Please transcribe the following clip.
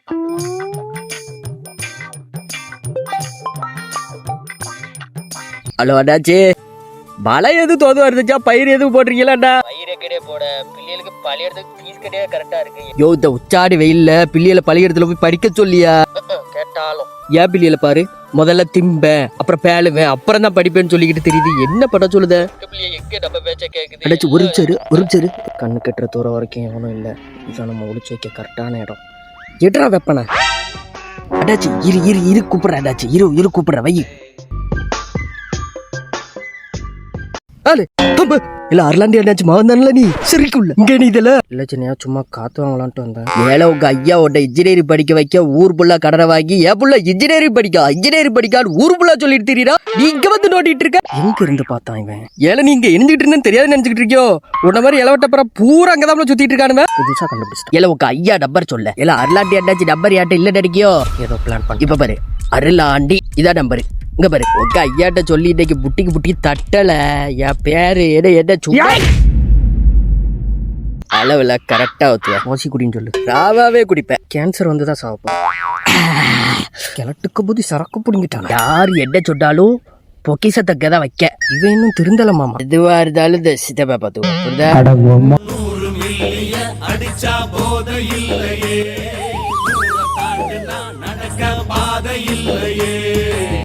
Hello அண்ணாச்சி, மழை எதுவும் தோது வருதுச்சா? பயிர் எதுவும் போட்டிருக்கீங்களாண்ணா? பயிரை கிடையே போட பிள்ளைகளுக்கு பள்ளியிடத்துக்கு ஃபீஸ் கிடையாது கரெக்டா இருக்கு. யோ, இந்த உச்சாடி வெயில்ல பிள்ளைகளை பள்ளியிடத்துல போய் படிக்க சொல்லியா? கேட்டாலும் ஏன் பிள்ளைகளை பாரு, முதல்ல திம்பேன், அப்புறம் பேலுவேன், அப்புறம் தான் படிப்பேன்னு சொல்லிக்கிட்டு தெரியுது. என்ன பண்ண சொல்லுத? பிள்ளைய எங்க நம்ம பேச்ச கேக்குது? அண்ணாச்சி ஒரு நிமிஷம் கண்ணு கட்டுற தூரம் வரைக்கும் எவனும் இல்லை. இதான் நம்ம ஒளிச்சு வைக்க கரெக்டான இடம். எட்ரா வெப்பன அண்ணாச்சி, இரு இரு இரு கூப்பிடுற அண்ணாச்சி, இரு கூப்பிடுற வை. இல்ல அர்லாண்டி அண்ணாச்சி மகன்தான்ல நீ சரிக்குள்ள இங்க நீ இதெல்ல இல்ல சின்ன சும்மா காத்து வாங்கலான்ட்டு வந்தேன். ஏல உங்க ஐயா உட இன்ஜினியரிங் படிக்க வைக்க ஊர் புள்ள கடனை வாங்கி ஏன் புள்ள இன்ஜினியரிங் படிக்கான்னு ஊர் புள்ள சொல்லிட்டு தெரியுறா. நீ இங்க வந்து நோட்டிட்டு இருக்க. எங்க இருந்து பார்த்தான் இவன்? ஏல நீங்க எரிஞ்சுக்கிட்டு இருந்தேன்னு தெரியாது நினைச்சுக்கிட்டு இருக்கியோ? உன்ன மாதிரி இளவட்டப்புறம் பூரா அங்கதான் சுத்திட்டு இருக்கானுங்க. புதுசா கண்டுபிடிச்சிட்டேன். ஏல உங்க ஐயா நம்பர் சொல்ல. ஏல அர்லாண்டி அண்ணாச்சி நம்பர் யாட்ட இல்ல நடிக்கியோ? ஏதோ பிளான் பண்ண. இப்ப பாரு, அருளாண்டி இதான் நம்பரு. இங்க பாரு, உங்க ஐயாட்ட சொல்லி இன்னைக்கு புட்டிக்கு தட்டல. என் பேரு என்ன சும்மா அளவுல கரெக்டா ஊத்துவேன். மோசி குடின்னு சொல்லு, ராவாவே குடிப்பேன். கேன்சர் வந்துதான் சாப்பிடும். கிழட்டுக்கு போது சரக்கு பிடிங்கிட்டான். யாரு என்ன சொன்னாலும் பொக்கிசத்தக்க தான் வைக்க. இவன் இன்னும் திருந்தல மாமா. எதுவா இருந்தாலும் இந்த சித்தப்பா பார்த்துவோம்.